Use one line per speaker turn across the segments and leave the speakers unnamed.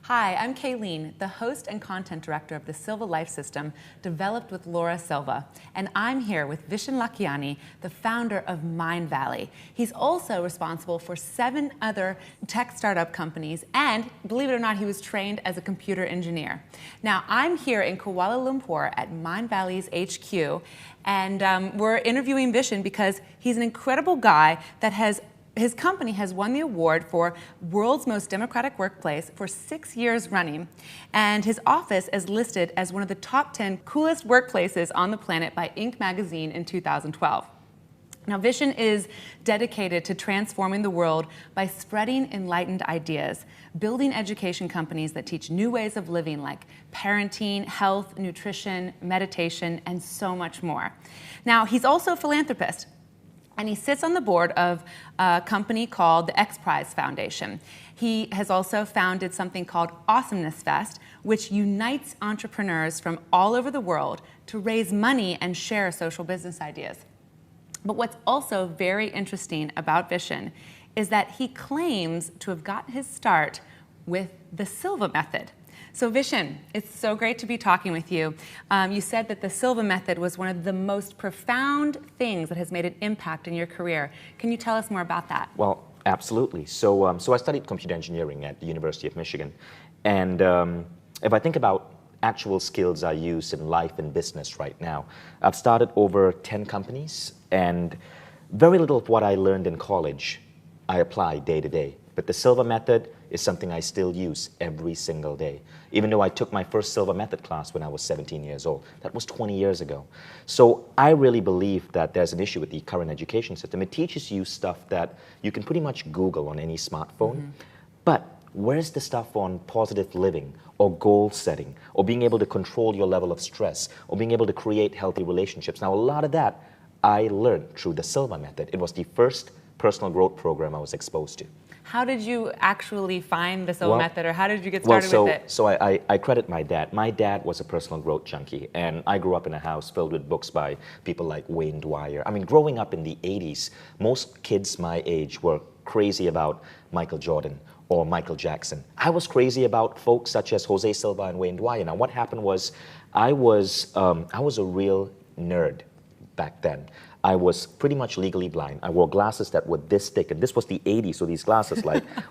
Hi, I'm Kayleen, the host and content director of the Silva Life System, developed with Laura Silva. And I'm here with Vishen Lakhiani, the founder of Mindvalley. He's also responsible for 7 other tech startup companies, and believe it or not, he was trained as a computer engineer. Now, I'm here in Kuala Lumpur at Mindvalley's HQ, and we're interviewing Vishen because he's an incredible guy that his company has won the award for World's Most Democratic Workplace for 6 years running, and his office is listed as one of the top 10 coolest workplaces on the planet by Inc. magazine in 2012. Now, Vishen is dedicated to transforming the world by spreading enlightened ideas, building education companies that teach new ways of living like parenting, health, nutrition, meditation, and so much more. Now, he's also a philanthropist, and he sits on the board of a company called the X Prize Foundation. He has also founded something called Awesomeness Fest, which unites entrepreneurs from all over the world to raise money and share social business ideas. But what's also very interesting about Vishen is that he claims to have gotten his start with the Silva method. So Vishen, it's so great to be talking with you. You said that the Silva method was one of the most profound things that has made an impact in your career. Can you tell us more about that?
Well, absolutely. So I studied computer engineering at the University of Michigan. And if I think about actual skills I use in life and business right now, I've started over 10 companies, and very little of what I learned in college I apply day to day. But the Silva method is something I still use every single day. Even though I took my first Silva method class when I was 17 years old. That was 20 years ago. So I really believe that there's an issue with the current education system. It teaches you stuff that you can pretty much Google on any smartphone. But where's the stuff on positive living or goal setting or being able to control your level of stress or being able to create healthy relationships? Now, a lot of that I learned through the Silva method. It was the first personal growth program I was exposed to.
How did you actually find the Silva method, or how did you get started with it?
So I credit my dad. My dad was a personal growth junkie, and I grew up in a house filled with books by people like Wayne Dwyer. I mean, growing up in the 80s, most kids my age were crazy about Michael Jordan or Michael Jackson. I was crazy about folks such as Jose Silva and Wayne Dwyer. Now, what happened was I was a real nerd back then. I was pretty much legally blind. I wore glasses that were this thick, and this was the 80s, so these glasses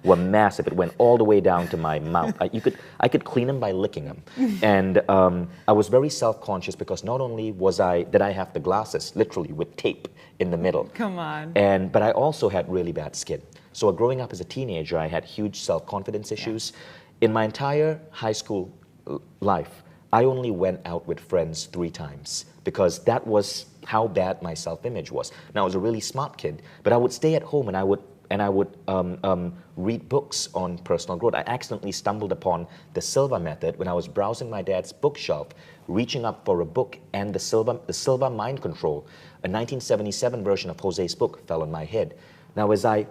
were massive. It went all the way down to my mouth. I could clean them by licking them. And I was very self-conscious because not only did I have the glasses, literally with tape in the middle.
Come on.
But I also had really bad skin. So growing up as a teenager, I had huge self-confidence issues. In my entire high school life, I only went out with friends 3 times because that was how bad my self-image was. Now, I was a really smart kid, but I would stay at home and I would read books on personal growth. I accidentally stumbled upon the Silva method when I was browsing my dad's bookshelf, reaching up for a book, and the Silva Mind Control, a 1977 version of Jose's book, fell on my head. Now, as I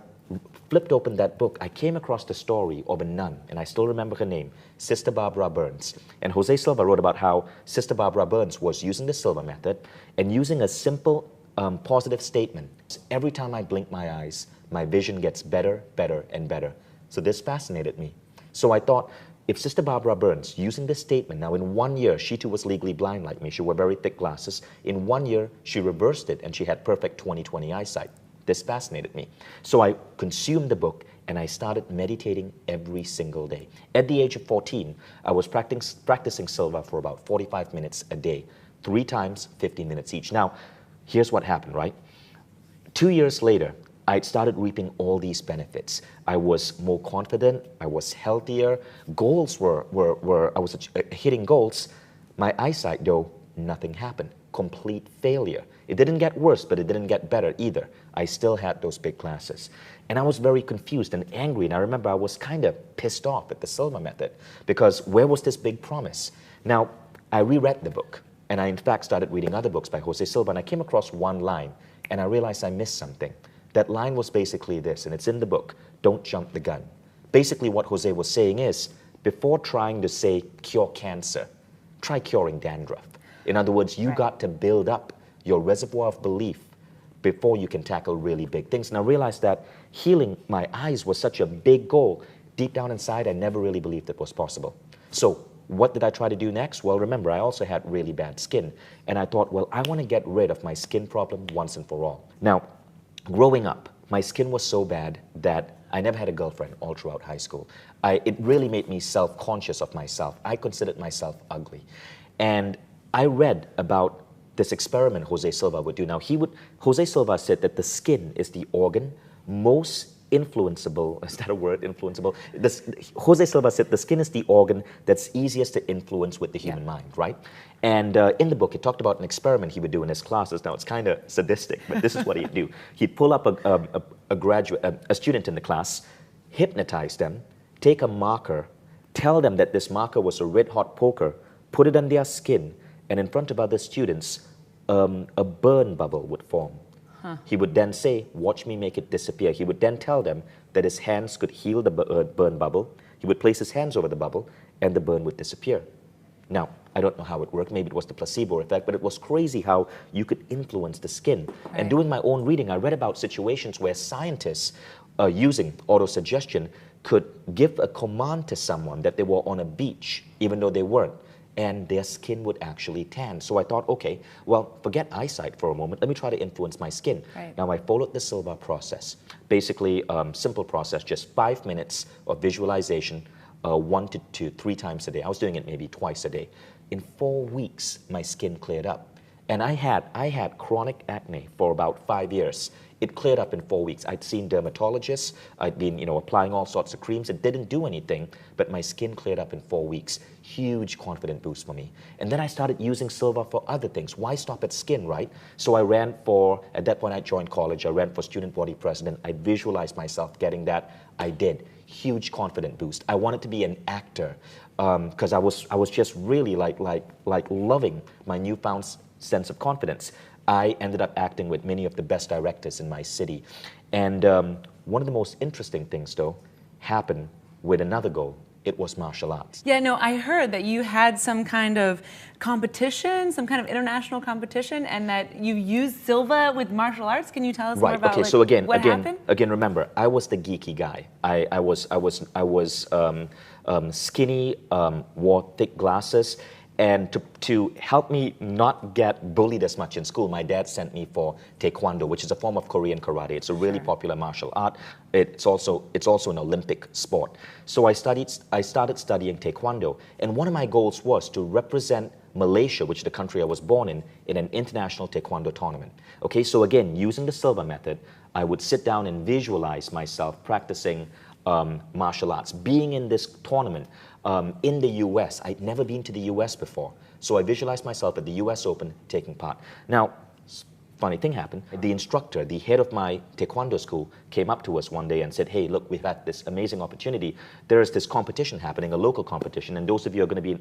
flipped open that book, I came across the story of a nun, and I still remember her name, Sister Barbara Burns. And Jose Silva wrote about how Sister Barbara Burns was using the Silva method and using a simple positive statement. Every time I blink my eyes, my vision gets better, better, and better. So this fascinated me. So I thought, if Sister Barbara Burns, using this statement, now in 1 year, she too was legally blind like me, she wore very thick glasses. In 1 year, she reversed it and she had perfect 20/20 eyesight. This fascinated me. So I consumed the book and I started meditating every single day. At the age of 14, I was practicing Silva for about 45 minutes a day, 3 times, 15 minutes each. Now, here's what happened, right? 2 years later, I started reaping all these benefits. I was more confident, I was healthier, goals I was hitting goals. My eyesight, though, nothing happened. Complete failure. It didn't get worse, but it didn't get better either. I still had those big glasses. And I was very confused and angry, and I remember I was kind of pissed off at the Silva method because where was this big promise? Now, I reread the book, and I in fact started reading other books by Jose Silva, and I came across one line, and I realized I missed something. That line was basically this, and it's in the book, don't jump the gun. Basically what Jose was saying is, before trying to say cure cancer, try curing dandruff. In other words, you got to build up your reservoir of belief before you can tackle really big things. And I realized that healing my eyes was such a big goal. deep down inside, I never really believed it was possible. So what did I try to do next? Well, remember, I also had really bad skin. And I thought, well, I want to get rid of my skin problem once and for all. Now, growing up, my skin was so bad that I never had a girlfriend all throughout high school. It really made me self-conscious of myself. I considered myself ugly. And I read about this experiment Jose Silva would do. Now, Jose Silva said that the skin is the organ most influenceable. Is that a word, influenceable? Jose Silva said the skin is the organ that's easiest to influence with the human mind, right? And in the book, he talked about an experiment he would do in his classes. Now, it's kind of sadistic, but this is what he'd do. He'd pull up a student in the class, hypnotize them, take a marker, tell them that this marker was a red-hot poker, put it on their skin, and in front of other students, a burn bubble would form. He would then say, watch me make it disappear. He would then tell them that his hands could heal the burn bubble. He would place his hands over the bubble, and the burn would disappear. Now, I don't know how it worked. Maybe it was the placebo effect, but it was crazy how you could influence the skin. Right. And doing my own reading, I read about situations where scientists using autosuggestion could give a command to someone that they were on a beach, even though they weren't, and their skin would actually tan. So I thought, okay, well, forget eyesight for a moment. Let me try to influence my skin.
Right.
Now, I followed the Silva process. Basically, simple process, just 5 minutes of visualization, 1 to 3 times a day. I was doing it maybe twice a day. In 4 weeks, my skin cleared up. And I had chronic acne for about 5 years. It cleared up in 4 weeks. I'd seen dermatologists. I'd been, applying all sorts of creams. It didn't do anything, but my skin cleared up in 4 weeks. Huge confidence boost for me. And then I started using Silva for other things. Why stop at skin, right? So I ran for, at that point I joined college, I ran for student body president. I visualized myself getting that. I did. Huge confidence boost. I wanted to be an actor because I was just really like loving my newfound sense of confidence. I ended up acting with many of the best directors in my city. And one of the most interesting things, though, happened with another goal. It was martial arts.
Yeah, no, I heard that you had some kind of competition, some kind of international competition, and that you used Silva with martial arts. Can you tell us more about
so
what happened?
Again, remember, I was the geeky guy. I was skinny, wore thick glasses. And to help me not get bullied as much in school, my dad sent me for Taekwondo, which is a form of Korean karate. It's a really popular martial art. It's also an Olympic sport. So I started studying Taekwondo, and one of my goals was to represent Malaysia, which is the country I was born in an international Taekwondo tournament. Okay, so again, using the Silva method, I would sit down and visualize myself practicing martial arts, being in this tournament. In the US, I'd never been to the US before. So I visualized myself at the US Open taking part. Now, funny thing happened. The instructor, the head of my Taekwondo school, came up to us one day and said, hey, look, we've had this amazing opportunity. There is this competition happening, a local competition, and those of you are going to be,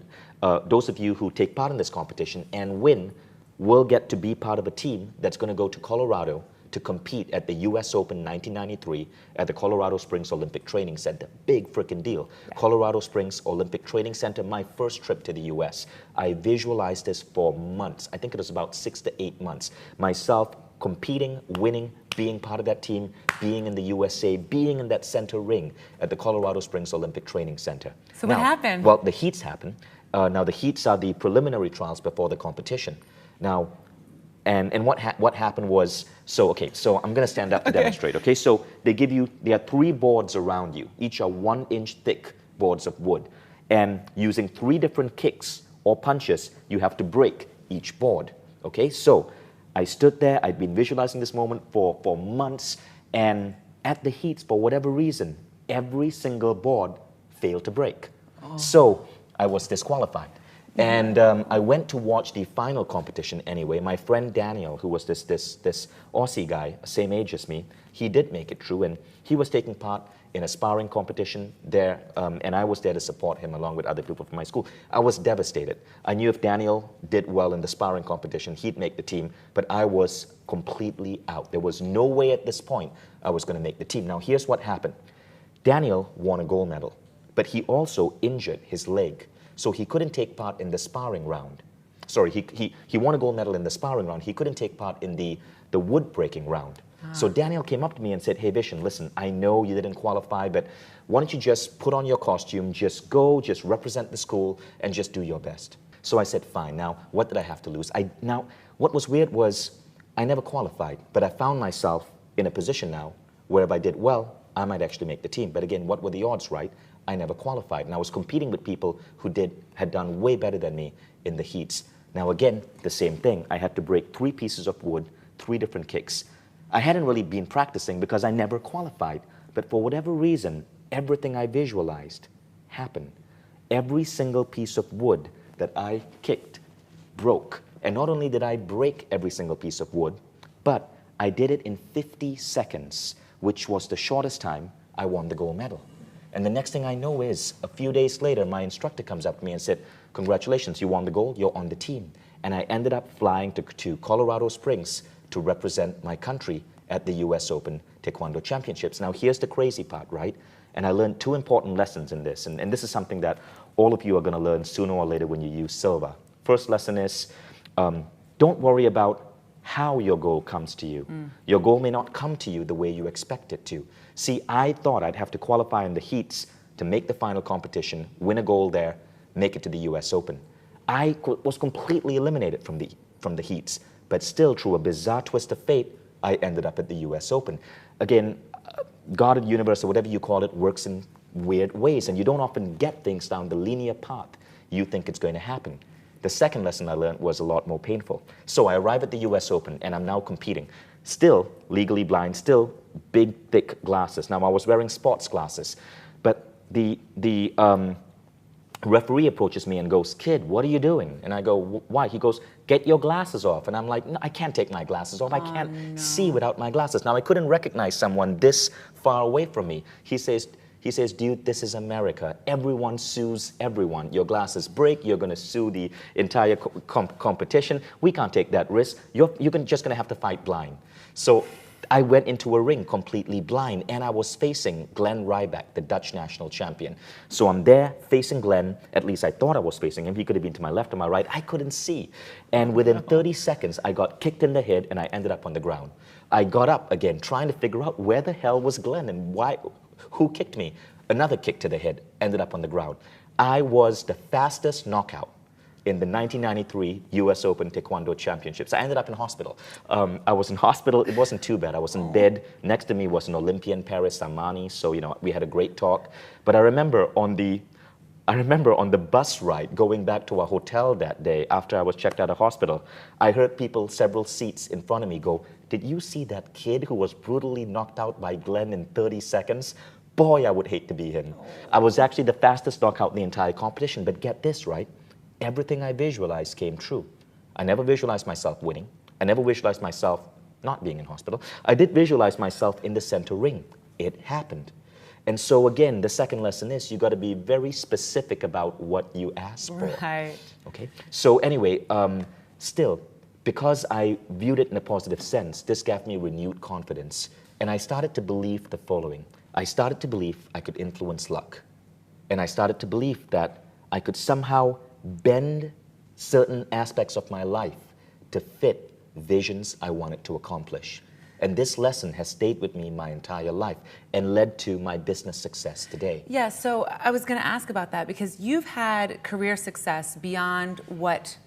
those of you who take part in this competition and win will get to be part of a team that's going to go to Colorado to compete at the US Open 1993 at the Colorado Springs Olympic Training Center. Big freaking deal. Yeah. Colorado Springs Olympic Training Center, my first trip to the US. I visualized this for months. I think it was about 6 to 8 months. Myself competing, winning, being part of that team, being in the USA, being in that center ring at the Colorado Springs Olympic Training Center.
So what happened?
Well, the heats happen. Now the heats are the preliminary trials before the competition. Now, and what happened was, so I'm going to stand up to demonstrate, okay? So there are 3 boards around you. Each are 1 inch thick boards of wood. And using 3 different kicks or punches, you have to break each board, okay? So I stood there, I'd been visualizing this moment for months, and at the heats, for whatever reason, every single board failed to break. Oh. So I was disqualified. And I went to watch the final competition anyway. My friend Daniel, who was this Aussie guy, same age as me, he did make it through, and he was taking part in a sparring competition there, and I was there to support him along with other people from my school. I was devastated. I knew if Daniel did well in the sparring competition, he'd make the team, but I was completely out. There was no way at this point I was going to make the team. Now, here's what happened. Daniel won a gold medal, but he also injured his leg. So he couldn't take part in the sparring round. Sorry, he won a gold medal in the sparring round. He couldn't take part in the wood breaking round. So Daniel came up to me and said, hey, Vishen, listen, I know you didn't qualify, but why don't you just put on your costume, just go, just represent the school, and just do your best. So I said, fine. Now, what did I have to lose? Now, what was weird was I never qualified, but I found myself in a position now where if I did well, I might actually make the team. But again, what were the odds, right? I never qualified. And I was competing with people who had done way better than me in the heats. Now again, the same thing. I had to break 3 pieces of wood, 3 different kicks. I hadn't really been practicing because I never qualified. But for whatever reason, everything I visualized happened. Every single piece of wood that I kicked broke. And not only did I break every single piece of wood, but I did it in 50 seconds, which was the shortest time I won the gold medal. And the next thing I know is, a few days later, my instructor comes up to me and said, congratulations, you won the gold, you're on the team. And I ended up flying to Colorado Springs to represent my country at the US Open Taekwondo Championships. Now here's the crazy part, right? And I learned 2 important lessons in this, and this is something that all of you are gonna learn sooner or later when you use silver. First lesson is, don't worry about how your goal comes to you. Your goal may not come to you the way you expect it to. See, I thought I'd have to qualify in the heats to make the final competition, win a gold there, make it to the US Open. I was completely eliminated from the heats, but still, through a bizarre twist of fate, I ended up at the US Open. Again, God or the universe, or whatever you call it, works in weird ways, and you don't often get things down the linear path you think it's going to happen. The second lesson I learned was a lot more painful. So I arrive at the US Open, and I'm now competing. Still legally blind, still big, thick glasses. Now, I was wearing sports glasses, but the referee approaches me and goes, kid, what are you doing? And I go, why? He goes, get your glasses off. And I'm like, no, I can't take my glasses off. I can't see without my glasses. Now, I couldn't recognize someone this far away from me. He says, dude, this is America. Everyone sues everyone. Your glasses break, you're gonna sue the entire competition. We can't take that risk. You're just gonna have to fight blind. So I went into a ring completely blind, and I was facing Glenn Ryback, the Dutch national champion. So I'm there facing Glenn, at least I thought I was facing him. He could have been to my left or my right. I couldn't see. And within 30 seconds, I got kicked in the head and I ended up on the ground. I got up again, trying to figure out where the hell was Glenn and who kicked me. Another kick to the head, ended up on the ground. I was the fastest knockout in the 1993 US Open Taekwondo Championships. I ended up in hospital. I was in hospital. It wasn't too bad. I was in bed. Next to me was an Olympian, Paris Samani. So, you know, we had a great talk. But I remember on the bus ride going back to our hotel that day after I was checked out of hospital, I heard people several seats in front of me go, did you see that kid who was brutally knocked out by Glenn in 30 seconds? Boy, I would hate to be him. I was actually the fastest knockout in the entire competition. But get this, right? Everything I visualized came true. I never visualized myself winning. I never visualized myself not being in hospital. I did visualize myself in the center ring. It happened. And so again, the second lesson is you got to be very specific about what you ask for.
Right.
Okay. So anyway, still, because I viewed it in a positive sense, this gave me renewed confidence. And I started to believe the following. I started to believe I could influence luck. And I started to believe that I could somehow bend certain aspects of my life to fit visions I wanted to accomplish. And this lesson has stayed with me my entire life and led to my business success today.
Yeah, so I was going to ask about that because you've had career success beyond what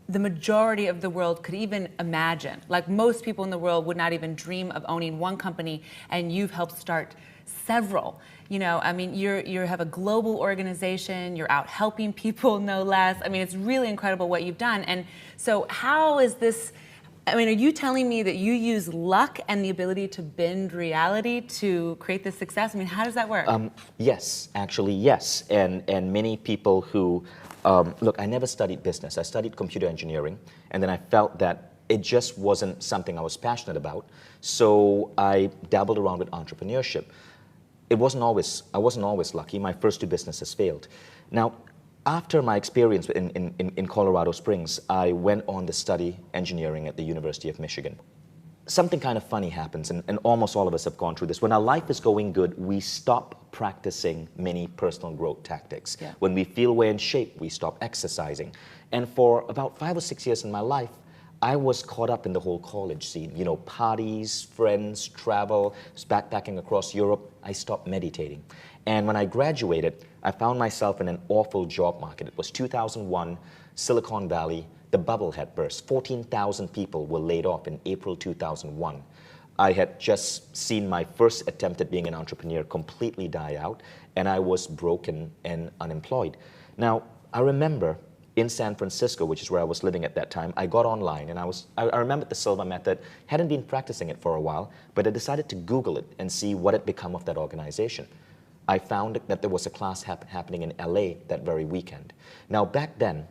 the majority of the world could even imagine. Like most people in the world would not even dream of owning one company, and you've helped start several. You know, I mean, you have a global organization, you're out helping people, no less. I mean, it's really incredible what you've done. And so how is this, I mean, are you telling me that you use luck and the ability to bend reality to create this success? I mean, how does that work?
Yes, actually, yes. And many people who, look, I never studied business. I studied computer engineering, and then I felt that it just wasn't something I was passionate about. So I dabbled around with entrepreneurship. I wasn't always lucky. My first 2 businesses failed. Now, after my experience in Colorado Springs, I went on to study engineering at the University of Michigan. Something kind of funny happens, and almost all of us have gone through this. When our life is going good, we stop practicing many personal growth tactics.
Yeah.
When we feel we're in shape, we stop exercising. And for about 5 or 6 years in my life, I was caught up in the whole college scene, you know, parties, friends, travel, backpacking across Europe. I stopped meditating. And when I graduated, I found myself in an awful job market. It was 2001, Silicon Valley, the bubble had burst. 14,000 people were laid off in April 2001. I had just seen my first attempt at being an entrepreneur completely die out, and I was broken and unemployed. Now, I remember in San Francisco, which is where I was living at that time, I got online and I remembered the Silva method, hadn't been practicing it for a while, but I decided to Google it and see what had become of that organization. I found that there was a class happening in LA that very weekend. Now back then,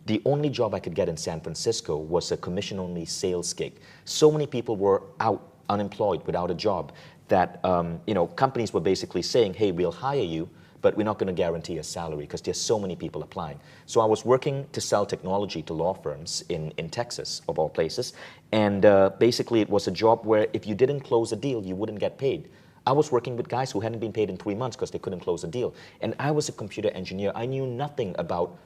the only job I could get in San Francisco was a commission-only sales gig. So many people were out, unemployed, without a job, that companies were basically saying, hey, we'll hire you, but we're not going to guarantee a salary because there's so many people applying. So I was working to sell technology to law firms in Texas, of all places, and basically it was a job where if you didn't close a deal, you wouldn't get paid. I was working with guys who hadn't been paid in 3 months because they couldn't close a deal. And I was a computer engineer. I knew nothing about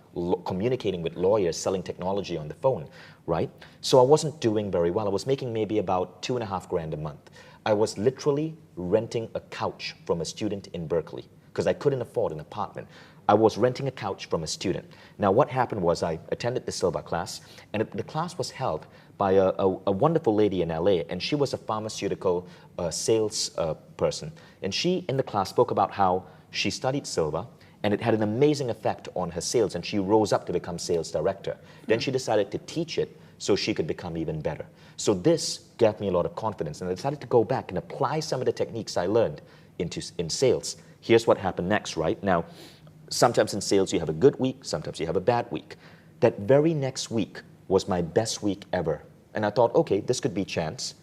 communicating with lawyers, selling technology on the phone, right? So I wasn't doing very well. I was making maybe about $2,500 a month. I was literally renting a couch from a student in Berkeley because I couldn't afford an apartment. I was renting a couch from a student. Now what happened was I attended the Silva class, and the class was held by a wonderful lady in LA, and she was a pharmaceutical sales person. And she, in the class, spoke about how she studied Silva, and it had an amazing effect on her sales, and she rose up to become sales director. Then she decided to teach it so she could become even better. So this gave me a lot of confidence, and I decided to go back and apply some of the techniques I learned in sales. Here's what happened next, right? Now, sometimes in sales you have a good week, sometimes you have a bad week. That very next week was my best week ever. And I thought, okay, this could be chance.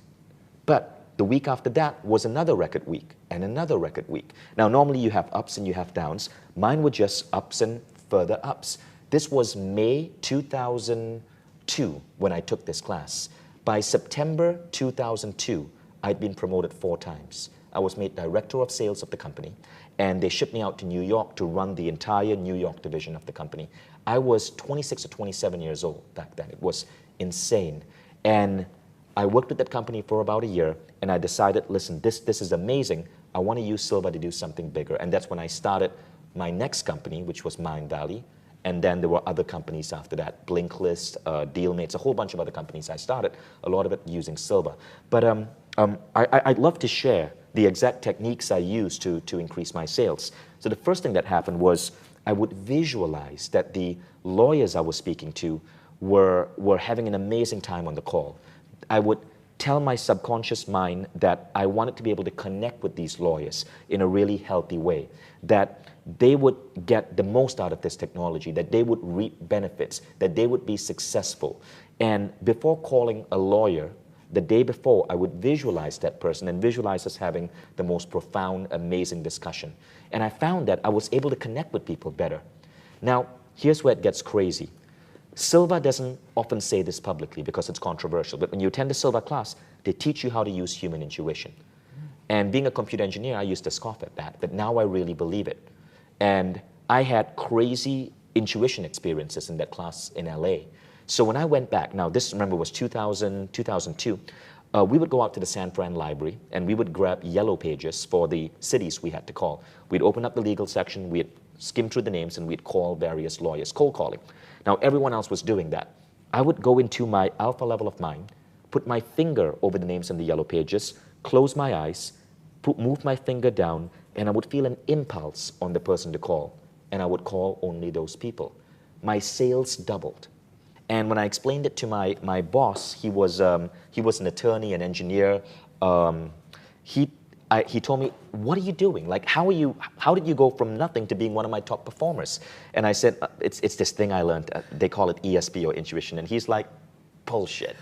But the week after that was another record week and another record week. Now, normally you have ups and you have downs. Mine were just ups and further ups. This was May 2002 when I took this class. By September 2002, I'd been promoted 4 times. I was made director of sales of the company, and they shipped me out to New York to run the entire New York division of the company. I was 26 or 27 years old back then. It was insane. And I worked with that company for about a year, and I decided, listen, this is amazing. I want to use Silva to do something bigger. And that's when I started my next company, which was Mindvalley. And then there were other companies after that, Blinklist, Dealmates, a whole bunch of other companies I started, a lot of it using Silva. But I'd love to share the exact techniques I used to increase my sales. So the first thing that happened was I would visualize that the lawyers I was speaking to were having an amazing time on the call. I would tell my subconscious mind that I wanted to be able to connect with these lawyers in a really healthy way, that they would get the most out of this technology, that they would reap benefits, that they would be successful. And before calling a lawyer, the day before, I would visualize that person and visualize us having the most profound, amazing discussion. And I found that I was able to connect with people better. Now, here's where it gets crazy. Silva doesn't often say this publicly because it's controversial, but when you attend the Silva class, they teach you how to use human intuition. And being a computer engineer, I used to scoff at that, but now I really believe it. And I had crazy intuition experiences in that class in LA. So when I went back, now this, remember, was 2000, 2002, we would go out to the San Fran library and we would grab yellow pages for the cities we had to call. We'd open up the legal section, we'd skim through the names, and we'd call various lawyers, cold calling. Now, everyone else was doing that. I would go into my alpha level of mind, put my finger over the names in the yellow pages, close my eyes, move my finger down, and I would feel an impulse on the person to call, and I would call only those people. My sales doubled. And when I explained it to my boss, he was an attorney, an engineer. He told me, what are you doing? Like, how did you go from nothing to being one of my top performers? And I said, it's this thing I learned. They call it ESP, or intuition. And he's like, bullshit.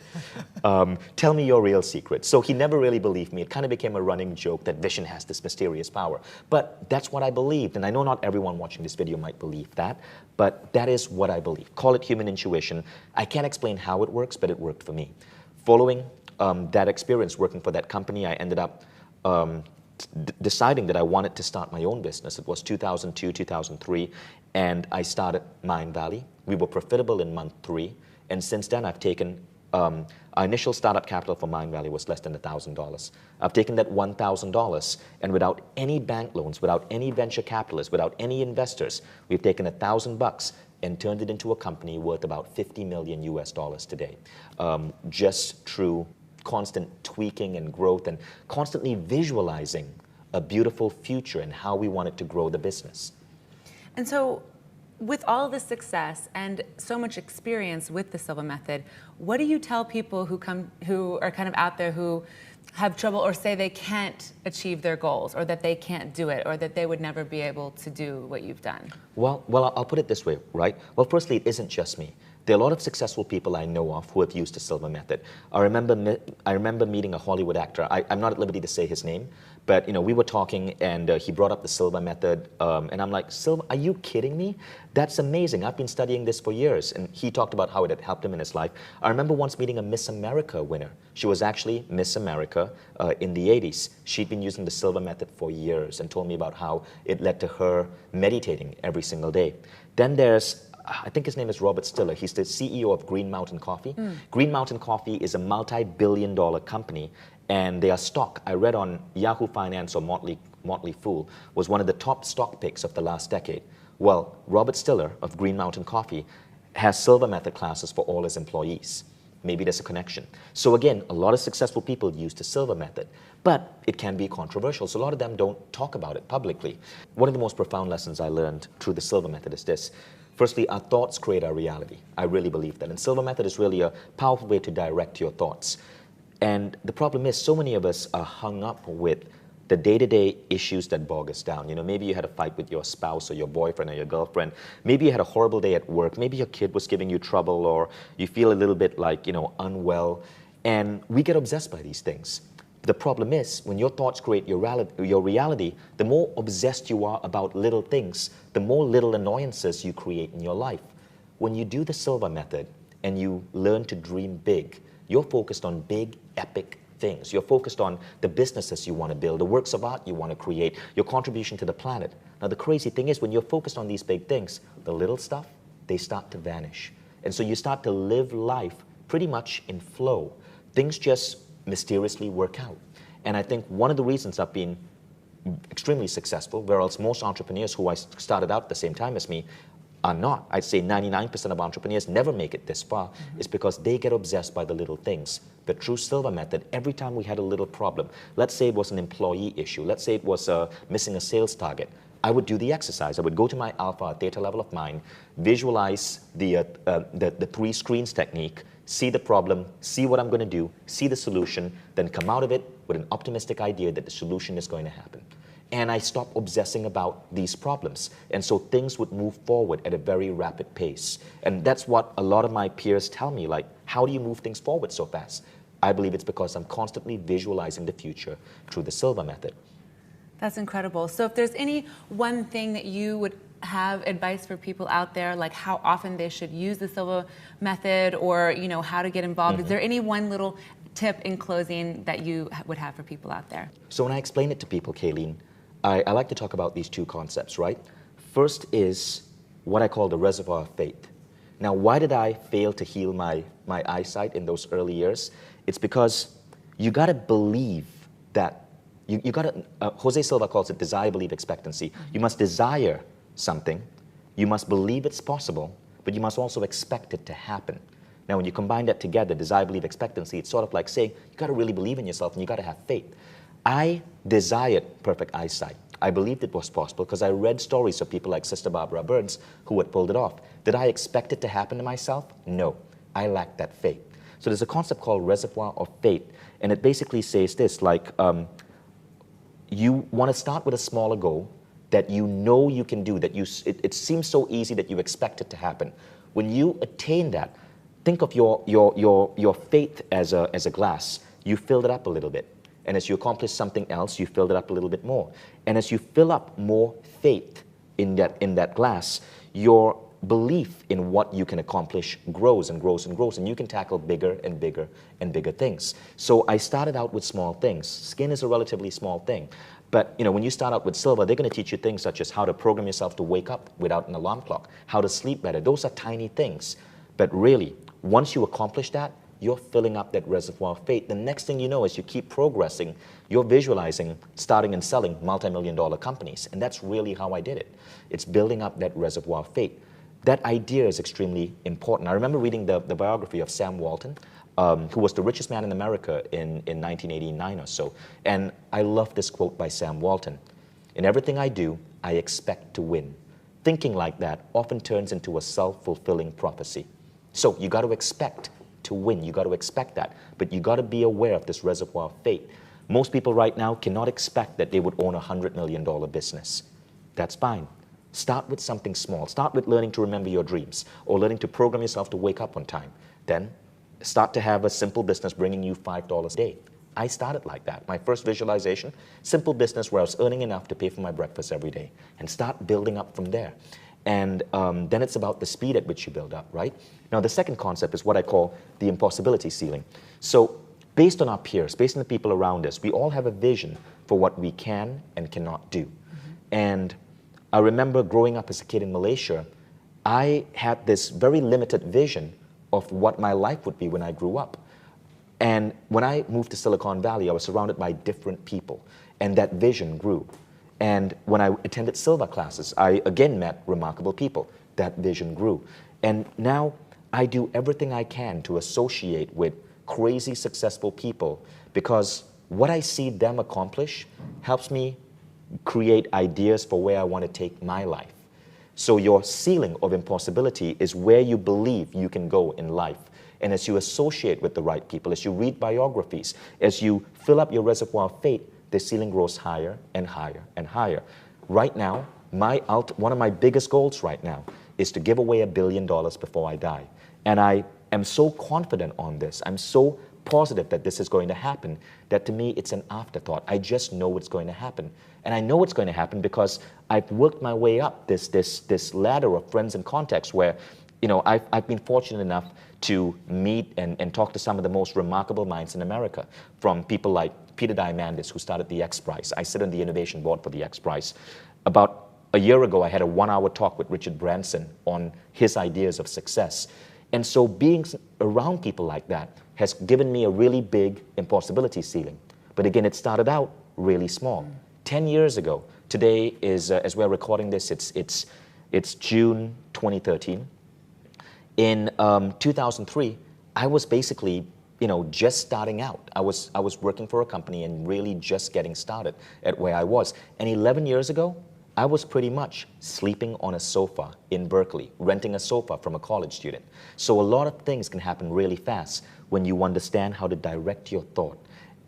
Tell me your real secret. So he never really believed me. It kind of became a running joke that Vishen has this mysterious power. But that's what I believed. And I know not everyone watching this video might believe that, but that is what I believe. Call it human intuition. I can't explain how it works, but it worked for me. Following that experience working for that company, I ended up deciding that I wanted to start my own business. It was 2002, 2003, and I started Mindvalley. We were profitable in month 3, and since then I've taken Our initial startup capital for Mindvalley was less than $1,000. I've taken that $1,000 and without any bank loans, without any venture capitalists, without any investors, we've taken $1,000 and turned it into a company worth about 50 million US dollars today. Just through constant tweaking and growth and constantly visualizing a beautiful future and how we wanted to grow the business.
And so, with all this success and so much experience with the Silva method, what do you tell people who are kind of out there who have trouble or say they can't achieve their goals or that they can't do it or that they would never be able to do what you've done?
Well, I'll put it this way, right? Well, firstly, it isn't just me. There are a lot of successful people I know of who have used the Silva method. I remember meeting a Hollywood actor. I'm not at liberty to say his name, but we were talking and he brought up the Silva method, and I'm like, Silva, are you kidding me? That's amazing. I've been studying this for years, and he talked about how it had helped him in his life. I remember once meeting a Miss America winner. She was actually Miss America in the 80s. She'd been using the Silva method for years and told me about how it led to her meditating every single day. Then there's I think his name is Robert Stiller. He's the CEO of Green Mountain Coffee. Green Mountain Coffee is a multi-billion-dollar company, and their stock, I read on Yahoo Finance or Motley Fool, was one of the top stock picks of the last decade. Well, Robert Stiller of Green Mountain Coffee has Silva method classes for all his employees. Maybe there's a connection. So again, a lot of successful people use the Silva method, but it can be controversial, so a lot of them don't talk about it publicly. One of the most profound lessons I learned through the Silva method is this. Firstly, our thoughts create our reality. I really believe that. And Silva method is really a powerful way to direct your thoughts. And the problem is, so many of us are hung up with the day-to-day issues that bog us down. Maybe you had a fight with your spouse or your boyfriend or your girlfriend. Maybe you had a horrible day at work. Maybe your kid was giving you trouble, or you feel a little bit like, unwell. And we get obsessed by these things. The problem is, when your thoughts create your reality, the more obsessed you are about little things, the more little annoyances you create in your life. When you do the Silva method and you learn to dream big, you're focused on big, epic things. You're focused on the businesses you want to build, the works of art you want to create, your contribution to the planet. Now, the crazy thing is, when you're focused on these big things, the little stuff, they start to vanish. And so you start to live life pretty much in flow. Things just mysteriously work out. And I think one of the reasons I've been extremely successful, whereas most entrepreneurs who I started out at the same time as me are not, I'd say 99% of entrepreneurs never make it this far, is because they get obsessed by the little things. But through Silva method, every time we had a little problem, let's say it was an employee issue, let's say it was missing a sales target, I would do the exercise. I would go to my alpha, theta level of mind, visualize the 3 screens technique, see the problem, see what I'm going to do, see the solution, then come out of it with an optimistic idea that the solution is going to happen. And I stopped obsessing about these problems. And so things would move forward at a very rapid pace. And that's what a lot of my peers tell me, like, how do you move things forward so fast? I believe it's because I'm constantly visualizing the future through the Silva method.
That's incredible. So if there's any one thing that you would have advice for people out there, like how often they should use the Silva method, or how to get involved, is there any one little tip in closing that you would have for people out there?
So when I explain it to people, Kayleen, I like to talk about these 2 concepts, right? First is what I call the reservoir of faith. Now, why did I fail to heal my eyesight in those early years? It's because you got to believe that, you got to, Jose Silva calls it desire, believe, expectancy. You must desire something, you must believe it's possible, but you must also expect it to happen. Now, when you combine that together, desire, believe, expectancy, it's sort of like saying, you got to really believe in yourself and you got to have faith. I desired perfect eyesight. I believed it was possible because I read stories of people like Sister Barbara Burns who had pulled it off. Did I expect it to happen to myself? No. I lacked that faith. So there's a concept called reservoir of faith, and it basically says this, like, you want to start with a smaller goal that you know you can do, that it seems so easy that you expect it to happen. When you attain that, think of your faith as a glass. You filled it up a little bit. And as you accomplish something else, you filled it up a little bit more. And as you fill up more faith in that glass, your belief in what you can accomplish grows and grows and grows, and you can tackle bigger and bigger and bigger things. So I started out with small things. Skin is a relatively small thing. But when you start out with Silva, they're going to teach you things such as how to program yourself to wake up without an alarm clock, how to sleep better. Those are tiny things. But really, once you accomplish that, you're filling up that reservoir of faith. The next thing you know, as you keep progressing, you're visualizing starting and selling multi-million-dollar companies. And that's really how I did it. It's building up that reservoir of faith. That idea is extremely important. I remember reading the biography of Sam Walton, who was the richest man in America in 1989 or so. And I love this quote by Sam Walton. In everything I do, I expect to win. Thinking like that often turns into a self-fulfilling prophecy. So you got to expect to win. You got to expect that. But you got to be aware of this reservoir of faith. Most people right now cannot expect that they would own a $100 million business. That's fine. Start with something small. Start with learning to remember your dreams or learning to program yourself to wake up on time. Then start to have a simple business bringing you $5 a day. I started like that. My first visualization, simple business where I was earning enough to pay for my breakfast every day, and start building up from there. And then it's about the speed at which you build up, right? Now, the second concept is what I call the impossibility ceiling. So based on our peers, based on the people around us, we all have a vision for what we can and cannot do. And I remember growing up as a kid in Malaysia, I had this very limited vision of what my life would be when I grew up. And when I moved to Silicon Valley, I was surrounded by different people, and that vision grew. And when I attended Silva classes, I again met remarkable people. That vision grew. And now I do everything I can to associate with crazy successful people, because what I see them accomplish helps me create ideas for where I want to take my life. So your ceiling of impossibility is where you believe you can go in life. And as you associate with the right people, as you read biographies, as you fill up your reservoir of faith, the ceiling grows higher and higher and higher. Right now, one of my biggest goals right now is to give away $1 billion before I die. And I am so confident on this. I'm so positive that this is going to happen that to me it's an afterthought. I just know it's going to happen. And I know it's going to happen because I've worked my way up this ladder of friends and contacts where, you know, I've been fortunate enough to meet and talk to some of the most remarkable minds in America, from people like Peter Diamandis, who started the X Prize. I sit on the innovation board for the X Prize. About a year ago, I had a 1-hour talk with Richard Branson on his ideas of success. And so being around people like that has given me a really big impossibility ceiling. But again, it started out really small. 10 years ago, today is, as we're recording this, it's June 2013. In 2003, I was basically, you know, just starting out. I was working for a company and really just getting started at where I was. And 11 years ago, I was pretty much sleeping on a sofa in Berkeley, renting a sofa from a college student. So a lot of things can happen really fast when you understand how to direct your thought,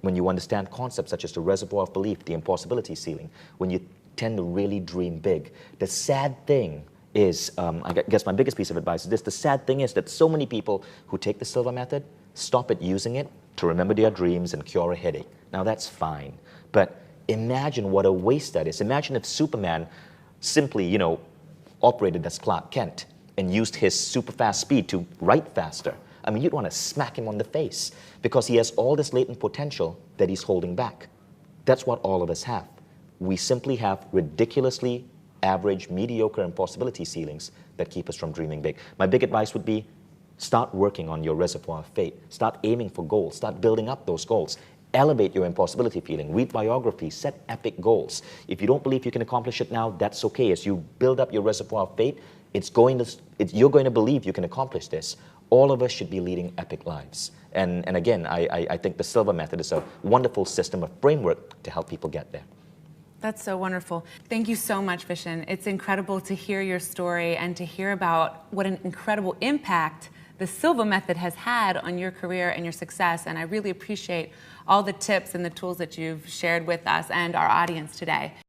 when you understand concepts such as the reservoir of belief, the impossibility ceiling, when you tend to really dream big. The sad thing is, I guess my biggest piece of advice is this: the sad thing is that so many people who take the Silva method stop at using it to remember their dreams and cure a headache. Now that's fine, but imagine what a waste that is. Imagine if Superman simply, you know, operated as Clark Kent and used his super fast speed to write faster. I mean, you'd want to smack him on the face because he has all this latent potential that he's holding back. That's what all of us have. We simply have ridiculously average, mediocre impossibility ceilings that keep us from dreaming big. My big advice would be start working on your reservoir of faith. Start aiming for goals. Start building up those goals. Elevate your impossibility feeling. Read biographies. Set epic goals. If you don't believe you can accomplish it now, that's okay. As you build up your reservoir of faith, you're going to believe you can accomplish this. All of us should be leading epic lives. And again, I think the Silva method is a wonderful system, a framework to help people get there.
That's so wonderful. Thank you so much, Vishen. It's incredible to hear your story and to hear about what an incredible impact the Silva method has had on your career and your success. And I really appreciate all the tips and the tools that you've shared with us and our audience today.